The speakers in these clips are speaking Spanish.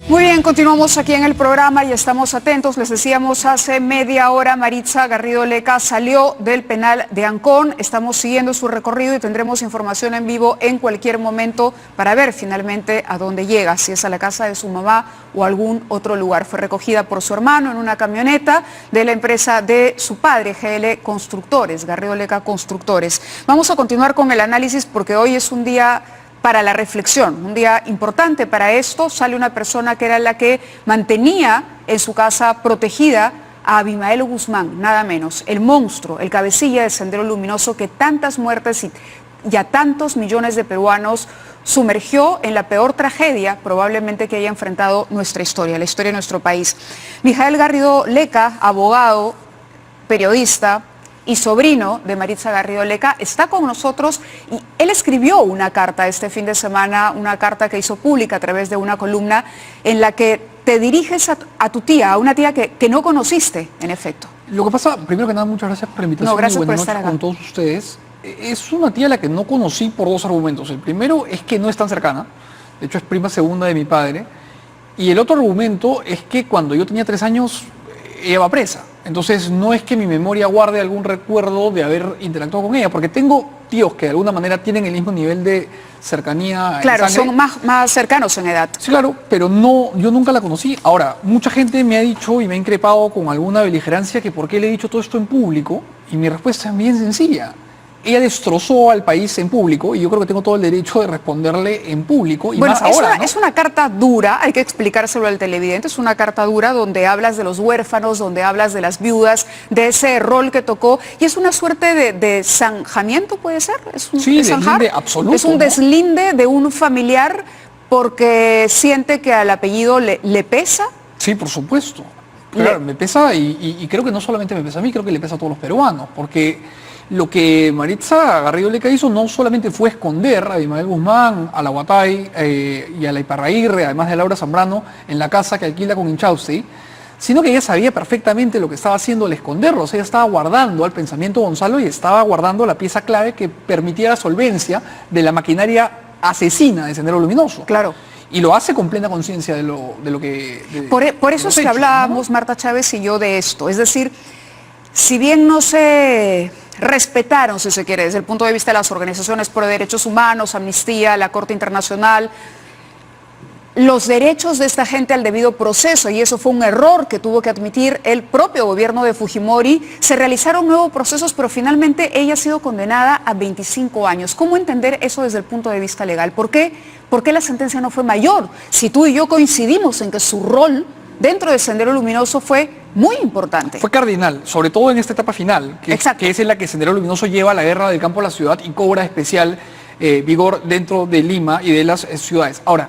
Muy bien, continuamos aquí en el programa y estamos atentos. Les decíamos hace media hora, Maritza Garrido Leca salió del penal de Ancón. Estamos siguiendo su recorrido y tendremos información en vivo en cualquier momento para ver finalmente a dónde llega, si es a la casa de su mamá o a algún otro lugar. Fue recogida por su hermano en una camioneta de la empresa de su padre, GL Constructores, Garrido Leca Constructores. Vamos a continuar con el análisis porque hoy es un día para la reflexión, un día importante para esto. Sale una persona que era la que mantenía en su casa protegida a Abimael Guzmán, nada menos, el monstruo, el cabecilla de Sendero Luminoso que tantas muertes y a tantos millones de peruanos sumergió en la peor tragedia probablemente que haya enfrentado nuestra historia, la historia de nuestro país. Mijael Garrido Leca, abogado, periodista y sobrino de Maritza Garrido Leca, está con nosotros y él escribió una carta este fin de semana, una carta que hizo pública a través de una columna en la que te diriges a tu tía, a una tía que no conociste, en efecto. Lo que pasa, primero que nada, muchas gracias por la invitación. No, gracias y buenas por estar noches acá. con todos ustedes. Es una tía a la que no conocí por dos argumentos. El primero es que no es tan cercana, de hecho es prima segunda de mi padre, y el otro argumento es que cuando yo tenía 3 años, ella va presa. Entonces no es que mi memoria guarde algún recuerdo de haber interactuado con ella, porque tengo tíos que de alguna manera tienen el mismo nivel de cercanía. Claro, en sangre. son más cercanos en edad. Sí, claro, pero no, yo nunca la conocí. Ahora, mucha gente me ha dicho y me ha increpado con alguna beligerancia que por qué le he dicho todo esto en público, y mi respuesta es bien sencilla. Ella destrozó al país en público y yo creo que tengo todo el derecho de responderle en público y Bueno, más ahora, ¿no? es una carta dura, hay que explicárselo al televidente, es una carta dura donde hablas de los huérfanos, donde hablas de las viudas, de ese rol que tocó, y es una suerte de zanjamiento, ¿puede ser? Sí, ¿es zanjar? deslinde absoluto, Es un ¿no? deslinde de un familiar porque siente que al apellido le pesa. Sí, por supuesto. Claro, me pesa y creo que no solamente me pesa a mí, creo que le pesa a todos los peruanos, porque lo que Maritza Garrido Leca hizo no solamente fue esconder a Abimael Guzmán, a la Guatay y a la Iparraguirre, además de Laura Zambrano, en la casa que alquila con Inchausti, sino que ella sabía perfectamente lo que estaba haciendo al esconderlo. O sea, ella estaba guardando al pensamiento Gonzalo y estaba guardando la pieza clave que permitía la solvencia de la maquinaria asesina de Sendero Luminoso. Claro. Y lo hace con plena conciencia de lo que... Por eso es que hechos, hablábamos, ¿no? Marta Chávez y yo, de esto. Es decir, si bien no se respetaron, si se quiere, desde el punto de vista de las organizaciones por derechos humanos, Amnistía, la Corte Internacional, los derechos de esta gente al debido proceso, y eso fue un error que tuvo que admitir el propio gobierno de Fujimori, se realizaron nuevos procesos, pero finalmente ella ha sido condenada a 25 años. ¿Cómo entender eso desde el punto de vista legal? ¿Por qué la sentencia no fue mayor? Si tú y yo coincidimos en que su rol dentro del Sendero Luminoso fue muy importante. Fue cardinal, sobre todo en esta etapa final, que es en la que Sendero Luminoso lleva la guerra del campo a la ciudad y cobra especial vigor dentro de Lima y de las ciudades. Ahora,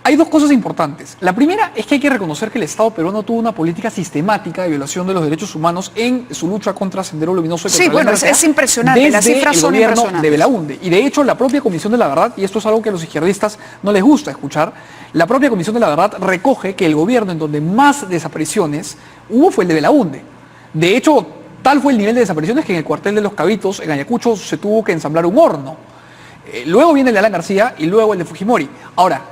hay dos cosas importantes. La primera es que hay que reconocer que el Estado peruano tuvo una política sistemática de violación de los derechos humanos en su lucha contra Sendero Luminoso. Sí, bueno, es impresionante, las cifras son impresionantes. De Belaúnde. Y de hecho, la propia Comisión de la Verdad, y esto es algo que a los izquierdistas no les gusta escuchar, la propia Comisión de la Verdad recoge que el gobierno en donde más desapariciones hubo fue el de Belaúnde. De hecho, tal fue el nivel de desapariciones que en el cuartel de Los Cabitos, en Ayacucho, se tuvo que ensamblar un horno. Luego viene el de Alan García y luego el de Fujimori. Ahora,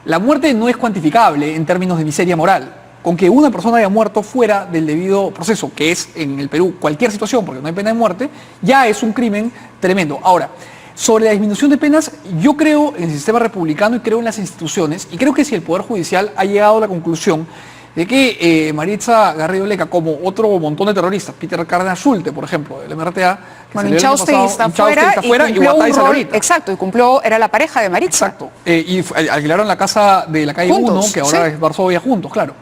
la muerte no es cuantificable en términos de miseria moral. Con que una persona haya muerto fuera del debido proceso, que es en el Perú cualquier situación, porque no hay pena de muerte, ya es un crimen tremendo. Ahora, sobre la disminución de penas, yo creo en el sistema republicano y creo en las instituciones, y creo que si el Poder Judicial ha llegado a la conclusión de que Maritza Garrido Leca, como otro montón de terroristas, Peter Cárdenas Schulte, por ejemplo, del MRTA, bueno, Inchausti está fuera y Guatay un rol, exacto, y cumplió, era la pareja de Maritza. Exacto, y alquilaron la casa de la calle Juntos, 1, que ahora sí. es Varsovia juntos, claro.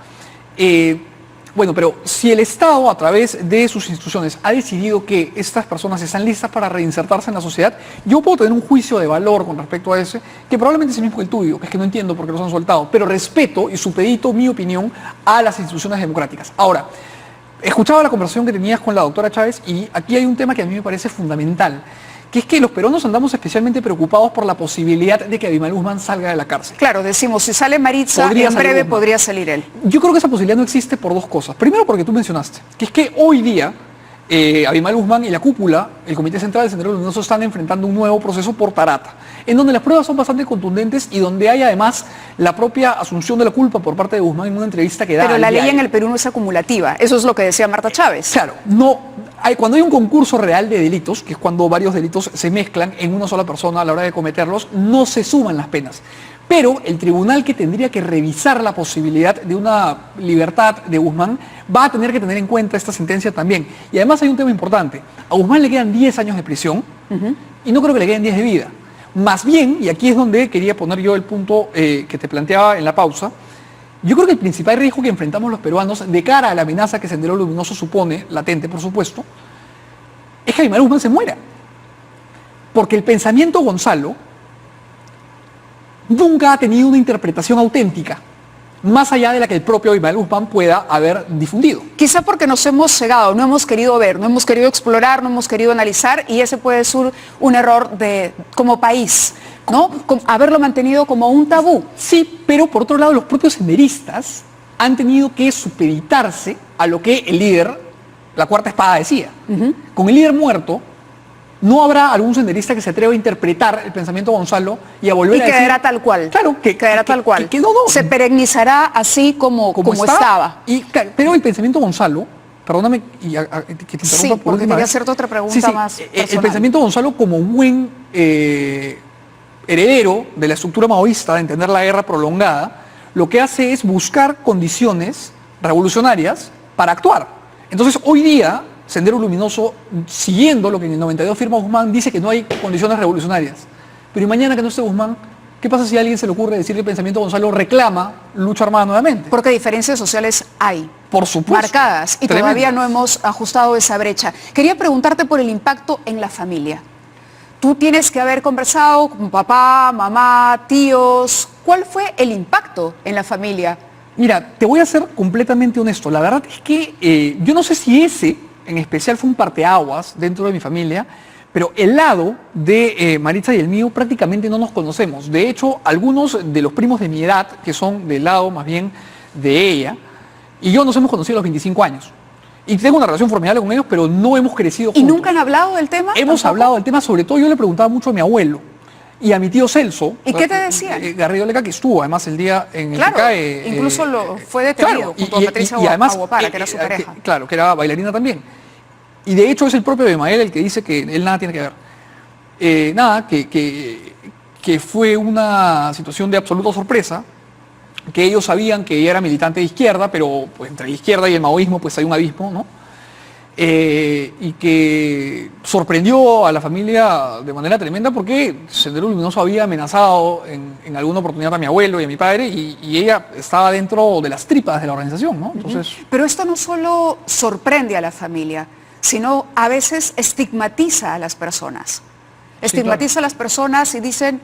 Bueno, pero si el Estado, a través de sus instituciones, ha decidido que estas personas están listas para reinsertarse en la sociedad, yo puedo tener un juicio de valor con respecto a ese, que probablemente es el mismo que el tuyo, que es que no entiendo por qué los han soltado, pero respeto y supedito mi opinión a las instituciones democráticas. Ahora, escuchaba la conversación que tenías con la doctora Chávez y aquí hay un tema que a mí me parece fundamental, que es que los peruanos andamos especialmente preocupados por la posibilidad de que Abimael Guzmán salga de la cárcel. Claro, decimos, si sale Maritza, en breve podría salir él. Yo creo que esa posibilidad no existe por dos cosas. Primero, porque tú mencionaste, que es que hoy día Abimael Guzmán y la cúpula, el Comité Central del Sendero Luminoso, están enfrentando un nuevo proceso por Tarata, en donde las pruebas son bastante contundentes y donde hay además la propia asunción de la culpa por parte de Guzmán en una entrevista que da. Pero la ley en el Perú no es acumulativa, eso es lo que decía Marta Chávez. Claro, cuando hay un concurso real de delitos, que es cuando varios delitos se mezclan en una sola persona a la hora de cometerlos, no se suman las penas. Pero el tribunal que tendría que revisar la posibilidad de una libertad de Guzmán va a tener que tener en cuenta esta sentencia también. Y además hay un tema importante. A Guzmán le quedan 10 años de prisión y no creo que le queden 10 de vida. Más bien, y aquí es donde quería poner yo el punto que te planteaba en la pausa, yo creo que el principal riesgo que enfrentamos los peruanos de cara a la amenaza que Sendero Luminoso supone, latente por supuesto, es que Abimael Guzmán se muera. Porque el pensamiento Gonzalo nunca ha tenido una interpretación auténtica, más allá de la que el propio Abimael Guzmán pueda haber difundido. Quizá porque nos hemos cegado, no hemos querido ver, no hemos querido explorar, no hemos querido analizar, y ese puede ser un error como país, ¿no? Haberlo mantenido como un tabú. Sí, pero por otro lado los propios senderistas han tenido que supeditarse a lo que el líder, la cuarta espada, decía. Con el líder muerto, no habrá algún senderista que se atreva a interpretar el pensamiento de Gonzalo y a volver a decir... Y quedará tal cual. Claro, quedará tal cual. Que no. Se perennizará así como estaba. Pero el pensamiento de Gonzalo, perdóname que te interrumpa sí, por última quería vez. hacerte otra pregunta más personal. El pensamiento de Gonzalo como un buen heredero de la estructura maoísta de entender la guerra prolongada, lo que hace es buscar condiciones revolucionarias para actuar. Entonces, hoy día, Sendero Luminoso, siguiendo lo que en el 92 firma Guzmán, dice que no hay condiciones revolucionarias. Pero ¿y mañana que no esté Guzmán? ¿Qué pasa si a alguien se le ocurre decir que el pensamiento de Gonzalo reclama lucha armada nuevamente? Porque diferencias sociales hay. Por supuesto. Marcadas. Y Tremendas. todavía no hemos ajustado esa brecha. Quería preguntarte por el impacto en la familia. Tú tienes que haber conversado con papá, mamá, tíos. ¿Cuál fue el impacto en la familia? Mira, te voy a ser completamente honesto. La verdad es que yo no sé si ese en especial fue un parteaguas dentro de mi familia, pero el lado de Maritza y el mío prácticamente no nos conocemos. De hecho, algunos de los primos de mi edad, que son del lado más bien de ella, y yo nos hemos conocido a los 25 años. Y tengo una relación formidable con ellos, pero no hemos crecido juntos. ¿Y nunca han hablado del tema? Hemos hablado del tema, sobre todo yo le preguntaba mucho a mi abuelo y a mi tío Celso. ¿Y qué te decían? Garrido Leca, que estuvo además el día en el que cae. Incluso fue detenido junto a Patricia Aguapara, que era su pareja. Claro, que era bailarina también. Y de hecho es el propio Abimael el que dice que él nada tiene que ver. Que fue una situación de absoluta sorpresa, que ellos sabían que ella era militante de izquierda, pero pues, entre la izquierda y el maoísmo pues hay un abismo, ¿no? Y que sorprendió a la familia de manera tremenda porque Sendero Luminoso había amenazado en alguna oportunidad a mi abuelo y a mi padre y ella estaba dentro de las tripas de la organización, ¿no? Entonces... Pero esto no solo sorprende a la familia, sino a veces estigmatiza a las personas. Estigmatiza a las personas y dicen,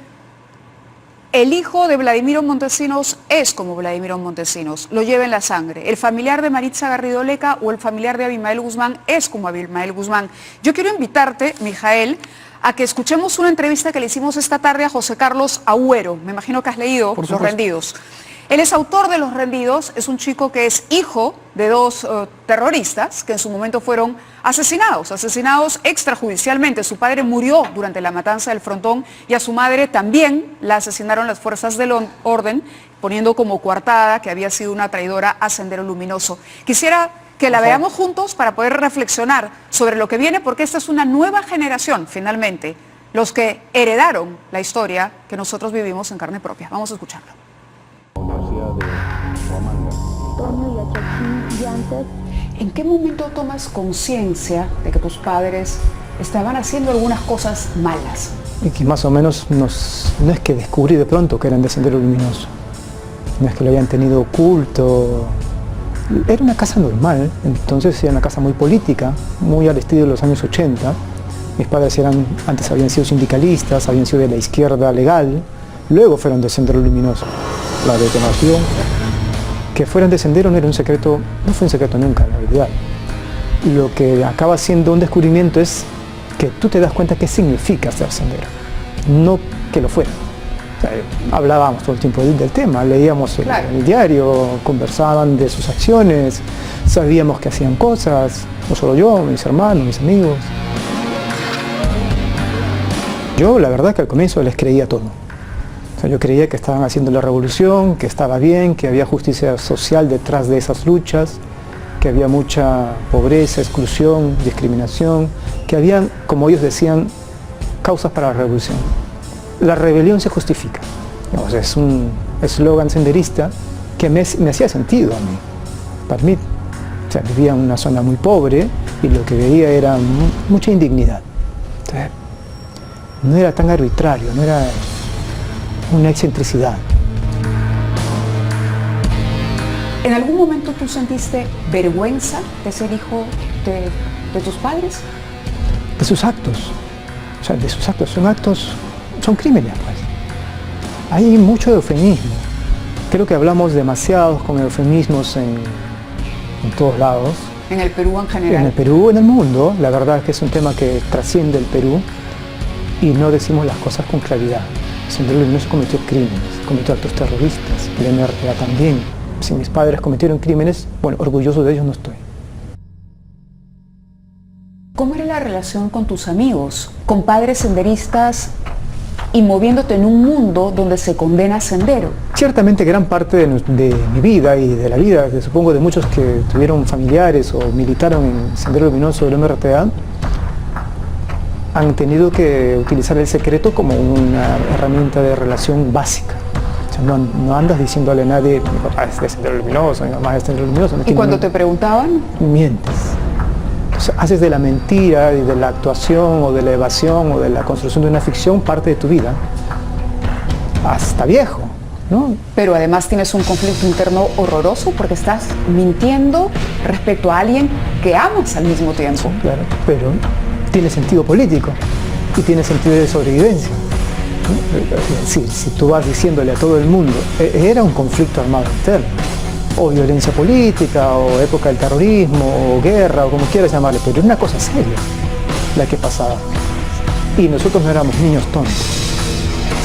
el hijo de Vladimiro Montesinos es como Vladimiro Montesinos, lo lleva en la sangre. El familiar de Maritza Garrido Leca o el familiar de Abimael Guzmán es como Abimael Guzmán. Yo quiero invitarte, Mijael, a que escuchemos una entrevista que le hicimos esta tarde a José Carlos Agüero. Me imagino que has leído Los Rendidos. Él es autor de Los Rendidos, es un chico que es hijo de dos terroristas que en su momento fueron asesinados extrajudicialmente. Su padre murió durante la matanza del Frontón y a su madre también la asesinaron las fuerzas del orden, poniendo como coartada que había sido una traidora a Sendero Luminoso. Quisiera que la veamos juntos para poder reflexionar sobre lo que viene, porque esta es una nueva generación, finalmente, los que heredaron la historia que nosotros vivimos en carne propia. Vamos a escucharlo. ¿En qué momento tomas conciencia de que tus padres estaban haciendo algunas cosas malas? Y que más o menos no es que descubrí de pronto que eran de Sendero Luminoso, no es que lo hayan tenido oculto. Era una casa normal, entonces era una casa muy política, muy al estilo de los años 80. Mis padres antes habían sido sindicalistas, habían sido de la izquierda legal, luego fueron de Sendero Luminoso. La detonación, que fueran de Sendero no era un secreto, no fue un secreto nunca, en realidad. Lo que acaba siendo un descubrimiento es que tú te das cuenta qué significa ser Sendero, no que lo fuera. Hablábamos todo el tiempo del tema, leíamos Claro. el diario, conversaban de sus acciones, sabíamos que hacían cosas, no solo yo, mis hermanos, mis amigos. Yo la verdad que al comienzo les creía todo. O sea, yo creía que estaban haciendo la revolución, que estaba bien, que había justicia social detrás de esas luchas, que había mucha pobreza, exclusión, discriminación, que habían, como ellos decían, causas para la revolución. La rebelión se justifica. O sea, es un eslogan senderista que me hacía sentido a mí. Para mí, o sea, vivía en una zona muy pobre y lo que veía era mucha indignidad. Entonces, no era tan arbitrario, no era una excentricidad. ¿En algún momento tú sentiste vergüenza de ser hijo de tus padres? De sus actos. O sea, de sus actos. Son crímenes, pues. Hay mucho eufemismo. Creo que hablamos demasiado con eufemismos en todos lados. En el Perú en general. En el Perú, en el mundo. La verdad es que es un tema que trasciende el Perú y no decimos las cosas con claridad. Sendero Luminoso cometió crímenes, cometió actos terroristas, el MRTA también. Si mis padres cometieron crímenes, bueno, orgulloso de ellos no estoy. ¿Cómo era la relación con tus amigos, con padres senderistas y moviéndote en un mundo donde se condena sendero? Ciertamente gran parte de mi vida y de la vida, supongo de muchos que tuvieron familiares o militaron en Sendero Luminoso del MRTA, han tenido que utilizar el secreto como una herramienta de relación básica. O sea, no andas diciéndole a nadie, mi papá es de Sendero Luminoso, mi mamá es de Sendero Luminoso. ¿Y cuando te preguntaban? Mientes. Entonces, haces de la mentira y de la actuación o de la evasión o de la construcción de una ficción parte de tu vida hasta viejo, ¿no? Pero además tienes un conflicto interno horroroso porque estás mintiendo respecto a alguien que amas al mismo tiempo. Claro, pero tiene sentido político y tiene sentido de sobrevivencia. Si tú vas diciéndole a todo el mundo, era un conflicto armado interno, o violencia política, o época del terrorismo, o guerra, o como quieras llamarle, pero era una cosa seria la que pasaba. Y nosotros no éramos niños tontos.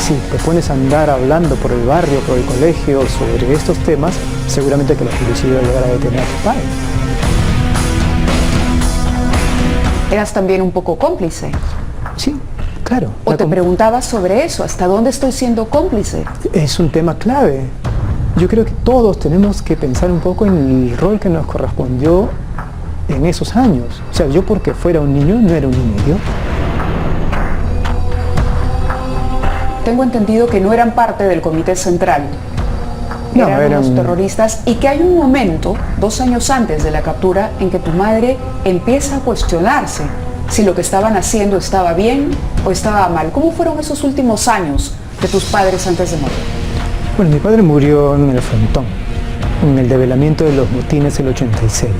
Si te pones a andar hablando por el barrio, por el colegio, sobre estos temas, seguramente que la policía iba a llegar a detener a tu padre. Eras también un poco cómplice. Sí, claro. O te preguntabas sobre eso, ¿hasta dónde estoy siendo cómplice? Es un tema clave. Yo creo que todos tenemos que pensar un poco en el rol que nos correspondió en esos años. O sea, yo porque fuera un niño, no era un niño idiota. Tengo entendido que no eran parte del Comité Central. No, eran unos terroristas y que hay un momento, 2 años antes de la captura, en que tu madre empieza a cuestionarse si lo que estaban haciendo estaba bien o estaba mal. ¿Cómo fueron esos últimos años de tus padres antes de morir? Bueno, mi padre murió en el frontón, en el develamiento de los motines del 86,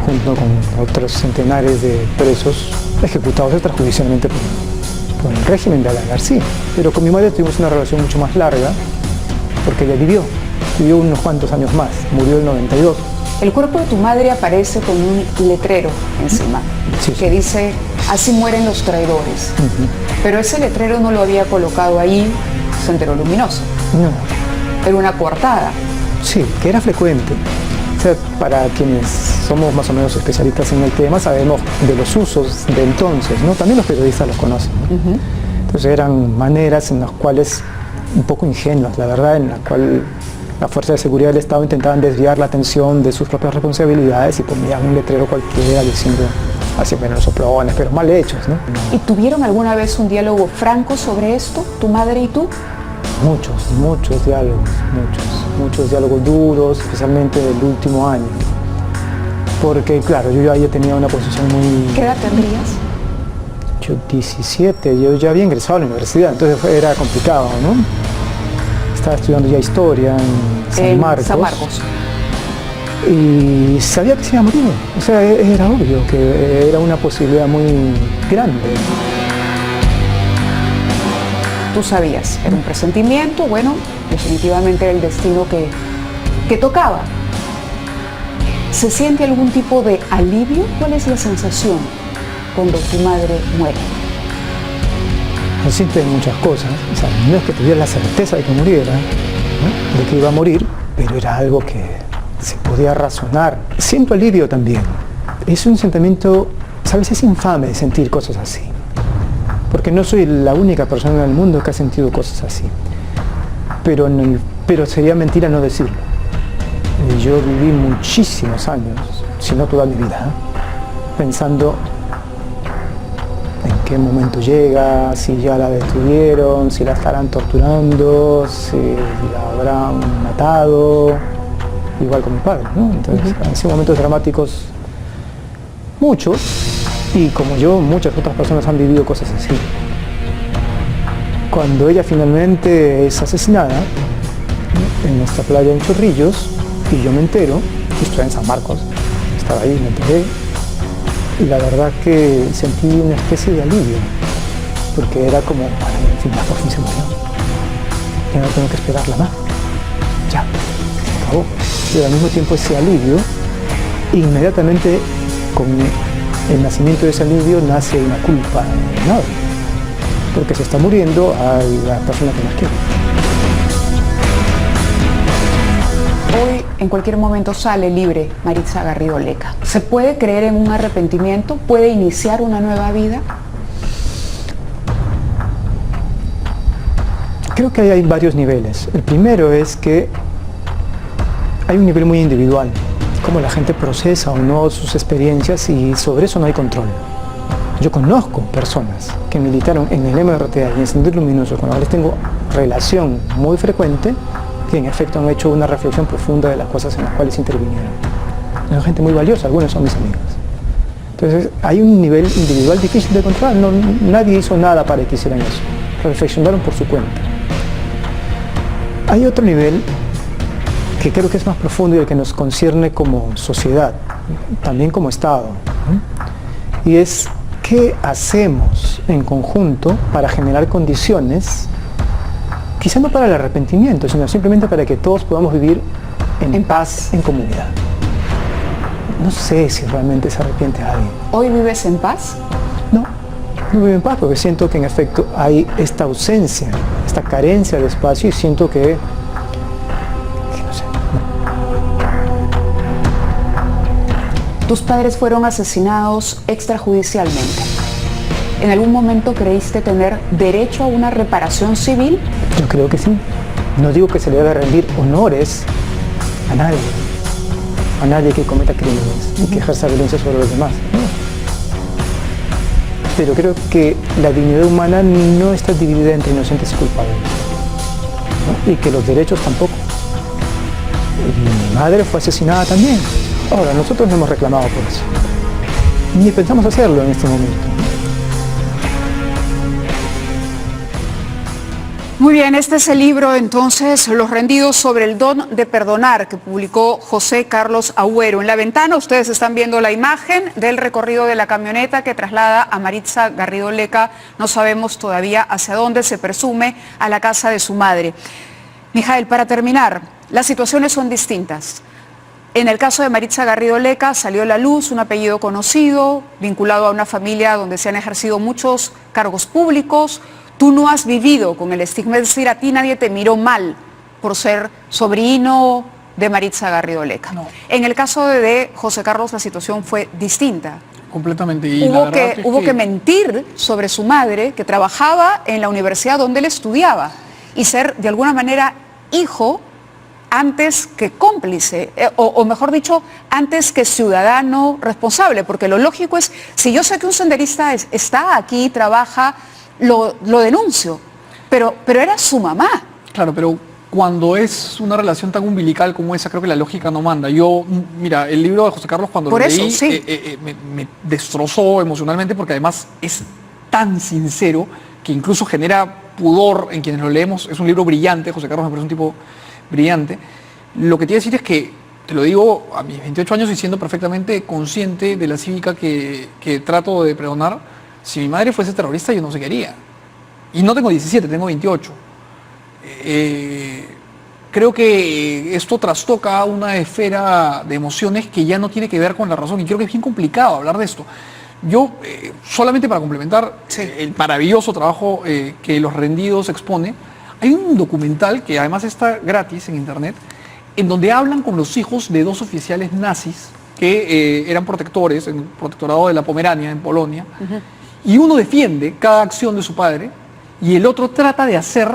junto con otros centenares de presos ejecutados extrajudicialmente por el régimen de Alan García. Pero con mi madre tuvimos una relación mucho más larga, porque ella vivió unos cuantos años más, murió en el 92. El cuerpo de tu madre aparece con un letrero encima, Sí, que dice, así mueren los traidores. Pero ese letrero no lo había colocado ahí Sendero Luminoso. No. Era una coartada. Sí, que era frecuente. O sea, para quienes somos más o menos especialistas en el tema, sabemos de los usos de entonces, ¿no? También los periodistas los conocen, ¿no? Entonces eran maneras en las cuales, un poco ingenuas, la verdad, en la cual la Fuerza de Seguridad del Estado intentaban desviar la atención de sus propias responsabilidades y ponían un letrero cualquiera diciendo, así bueno, los soplones, pero mal hechos, ¿no? ¿Y tuvieron alguna vez un diálogo franco sobre esto, tu madre y tú? Muchos diálogos duros, especialmente del último año. Porque claro, yo ya tenía una posición muy... ¿Qué edad tendrías? Yo 17, yo ya había ingresado a la universidad, entonces era complicado, ¿no? Estaba estudiando ya historia en San Marcos. Y sabía que se iba a morir, o sea, era obvio que era una posibilidad muy grande. Tú sabías, era un presentimiento, bueno, definitivamente era el destino que tocaba. ¿Se siente algún tipo de alivio? ¿Cuál es la sensación cuando tu madre muere? consciente de muchas cosas. O sea, no es que tuviera la certeza de que muriera, ¿no? De que iba a morir, pero era algo que se podía razonar. Siento alivio también. Es un sentimiento, ¿sabes? Es infame sentir cosas así. Porque no soy la única persona en el mundo que ha sentido cosas así. Pero sería mentira no decirlo. Yo viví muchísimos años, si no toda mi vida, pensando en qué momento llega, si ya la detuvieron, si la estarán torturando, si la habrán matado, igual con mi padre, ¿no? Entonces, han sido momentos dramáticos, muchos, y como yo, muchas otras personas han vivido cosas así. Cuando ella finalmente es asesinada, ¿no? En nuestra playa en Chorrillos, y yo me entero, estoy en San Marcos, estaba ahí, me enteré, y la verdad que sentí una especie de alivio, porque era como, bueno, en fin, por fin se murió, ya no tengo que esperarla más, ya, se acabó. Pero al mismo tiempo ese alivio, inmediatamente con el nacimiento de ese alivio nace una culpa enorme, porque se está muriendo a la persona que más quiere. Hoy, en cualquier momento, sale libre Maritza Garrido Leca. ¿Se puede creer en un arrepentimiento? ¿Puede iniciar una nueva vida? Creo que hay varios niveles. El primero es que hay un nivel muy individual, cómo la gente procesa o no sus experiencias, y sobre eso no hay control. Yo conozco personas que militaron en el MRTA y en Sendero Luminoso, con las cuales tengo relación muy frecuente, que en efecto han hecho una reflexión profunda de las cosas en las cuales intervinieron. Son gente muy valiosa, algunos son mis amigos. Entonces hay un nivel individual difícil de controlar, nadie hizo nada para que hicieran eso, reflexionaron por su cuenta. Hay otro nivel que creo que es más profundo y el que nos concierne como sociedad, también como Estado, ¿no? Y es qué hacemos en conjunto para generar condiciones, quizá no para el arrepentimiento, sino simplemente para que todos podamos vivir en paz, en comunidad. No sé si realmente se arrepiente a alguien. ¿Hoy vives en paz? No vivo en paz porque siento que en efecto hay esta ausencia, esta carencia de espacio, y siento que no sé. Tus padres fueron asesinados extrajudicialmente. ¿En algún momento creíste tener derecho a una reparación civil? Yo creo que sí. No digo que se le debe rendir honores a nadie que cometa crímenes y que ejerza violencia sobre los demás. No. Pero creo que la dignidad humana no está dividida entre inocentes y culpables, ¿no? Y que los derechos tampoco. Y mi madre fue asesinada también. Ahora, nosotros no hemos reclamado por eso. Ni pensamos hacerlo en este momento. Muy bien, este es el libro entonces, Los rendidos sobre el don de perdonar, que publicó José Carlos Agüero. En la ventana ustedes están viendo la imagen del recorrido de la camioneta que traslada a Maritza Garrido Leca, no sabemos todavía hacia dónde, se presume a la casa de su madre. Mijael, para terminar, las situaciones son distintas. En el caso de Maritza Garrido Leca salió a la luz un apellido conocido, vinculado a una familia donde se han ejercido muchos cargos públicos. Tú no has vivido con el estigma, es decir, a ti nadie te miró mal por ser sobrino de Maritza Garrido Leca. No. En el caso de José Carlos la situación fue distinta. Completamente. Y hubo que mentir sobre su madre, que trabajaba en la universidad donde él estudiaba, y ser de alguna manera hijo antes que cómplice, o mejor dicho, antes que ciudadano responsable, porque lo lógico es, si yo sé que un senderista está aquí, trabaja, lo denuncio, pero era su mamá. Claro, pero cuando es una relación tan umbilical como esa, creo que la lógica no manda. Mira, el libro de José Carlos, cuando lo leí, sí, me destrozó emocionalmente, porque además es tan sincero que incluso genera pudor en quienes lo leemos. Es un libro brillante, José Carlos me parece un tipo brillante. Lo que te iba a decir es que, te lo digo a mis 28 años y siendo perfectamente consciente de la cívica que trato de pregonar. Si mi madre fuese terrorista, yo no sé qué haría. Y no tengo 17, tengo 28. Creo que esto trastoca una esfera de emociones que ya no tiene que ver con la razón. Y creo que es bien complicado hablar de esto. Yo, solamente para complementar el maravilloso trabajo que Los Rendidos expone, hay un documental que además está gratis en internet, en donde hablan con los hijos de dos oficiales nazis que eran protectores en el protectorado de la Pomerania, en Polonia, y uno defiende cada acción de su padre y el otro trata de hacer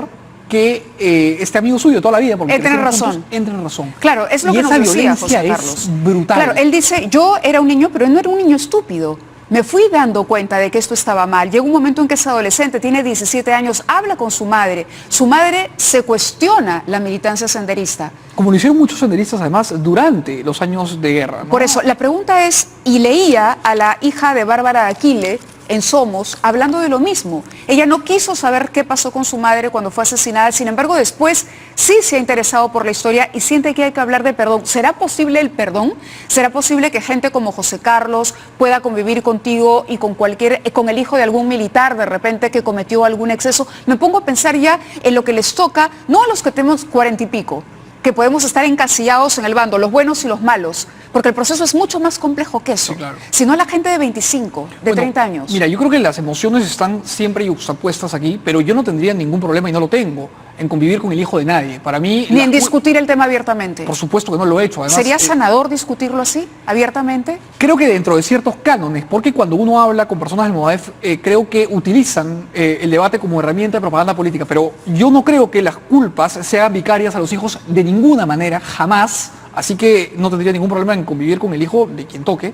que este amigo suyo toda la vida, porque entre razón. Entre en razón. Claro, es lo y que nos esa decía violencia José Carlos. es brutal. Claro, él dice, yo era un niño, pero él no era un niño estúpido. Me fui dando cuenta de que esto estaba mal. Llega un momento en que es adolescente, tiene 17 años, habla con su madre. Su madre se cuestiona la militancia senderista. Como lo hicieron muchos senderistas además durante los años de guerra, ¿no? Por eso, la pregunta es, y leía a la hija de Bárbara Aquile en Somos, hablando de lo mismo. Ella no quiso saber qué pasó con su madre cuando fue asesinada, sin embargo, después sí se ha interesado por la historia y siente que hay que hablar de perdón. ¿Será posible el perdón? ¿Será posible que gente como José Carlos pueda convivir contigo y con el hijo de algún militar de repente que cometió algún exceso? Me pongo a pensar ya en lo que les toca, no a los que tenemos 40 y pico, que podemos estar encasillados en el bando, los buenos y los malos, porque el proceso es mucho más complejo que eso, Sí, claro. sino a la gente de 25, de 30 años. Mira, yo creo que las emociones están siempre yuxtapuestas aquí, pero yo no tendría ningún problema, y no lo tengo, en convivir con el hijo de nadie. Para mí... Ni en discutir el tema abiertamente. Por supuesto que no lo he hecho. Además, ¿Sería sanador discutirlo así, abiertamente? creo que dentro de ciertos cánones, porque cuando uno habla con personas del MOADEF, creo que utilizan el debate como herramienta de propaganda política, pero yo no creo que las culpas sean vicarias a los hijos de ninguna manera, jamás, así que no tendría ningún problema en convivir con el hijo de quien toque.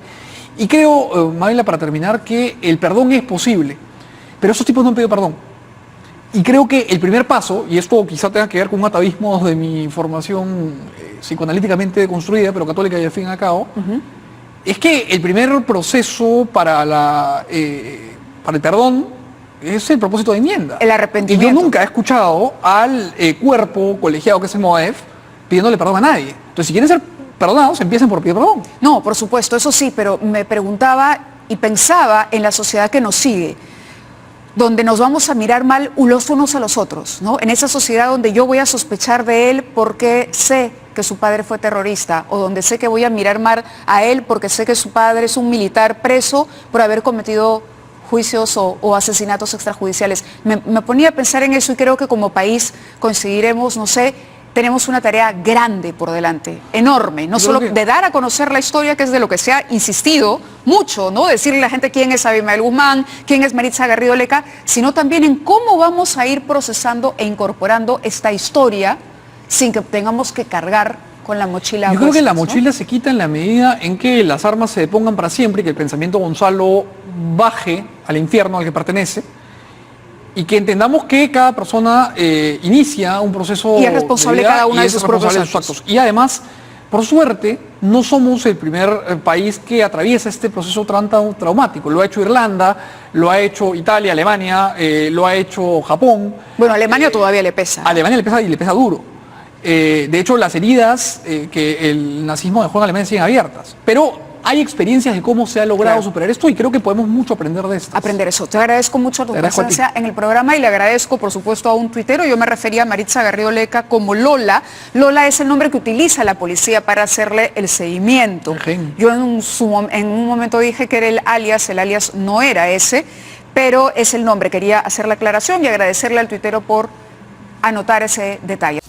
Y creo, Mabela, para terminar, que el perdón es posible, pero esos tipos no han pedido perdón. Y creo que el primer paso, y esto quizá tenga que ver con un atavismo de mi formación psicoanalíticamente construida, pero católica y al fin y al cabo, es que el primer proceso para el perdón es el propósito de enmienda. El arrepentimiento. Y yo nunca he escuchado al cuerpo colegiado que es el MOADEF pidiéndole perdón a nadie. Entonces, si quieren ser perdonados, empiecen por pedir perdón. No, por supuesto, eso sí, pero me preguntaba y pensaba en la sociedad que nos sigue, donde nos vamos a mirar mal los unos a los otros, ¿no? En esa sociedad donde yo voy a sospechar de él porque sé que su padre fue terrorista, o donde sé que voy a mirar mal a él porque sé que su padre es un militar preso por haber cometido juicios o asesinatos extrajudiciales. Me ponía a pensar en eso y creo que como país conseguiremos, no sé, tenemos una tarea grande por delante, enorme, no solo de dar a conocer la historia, que es de lo que se ha insistido mucho, ¿no? Decirle a la gente quién es Abimael Guzmán, quién es Maritza Garrido Leca, sino también en cómo vamos a ir procesando e incorporando esta historia sin que tengamos que cargar con la mochila. Yo creo que la mochila se quita en la medida en que las armas se depongan para siempre y que el pensamiento Gonzalo baje al infierno al que pertenece. Y que entendamos que cada persona inicia un proceso y es responsable cada una de sus propios actos. Y además, por suerte, no somos el primer país que atraviesa este proceso traumático. Lo ha hecho Irlanda, lo ha hecho Italia, Alemania, lo ha hecho Japón. Bueno, a Alemania todavía le pesa. A Alemania le pesa y le pesa duro. De hecho, las heridas que el nazismo dejó en Alemania siguen abiertas. Pero hay experiencias de cómo se ha logrado superar esto y creo que podemos mucho aprender de esto. Aprender eso. Te agradezco mucho tu presencia en el programa y le agradezco, por supuesto, a un tuitero. Yo me refería a Maritza Garrido Leca como Lola. Lola es el nombre que utiliza la policía para hacerle el seguimiento. Yo en un momento dije que era el alias no era ese, pero es el nombre. Quería hacer la aclaración y agradecerle al tuitero por anotar ese detalle.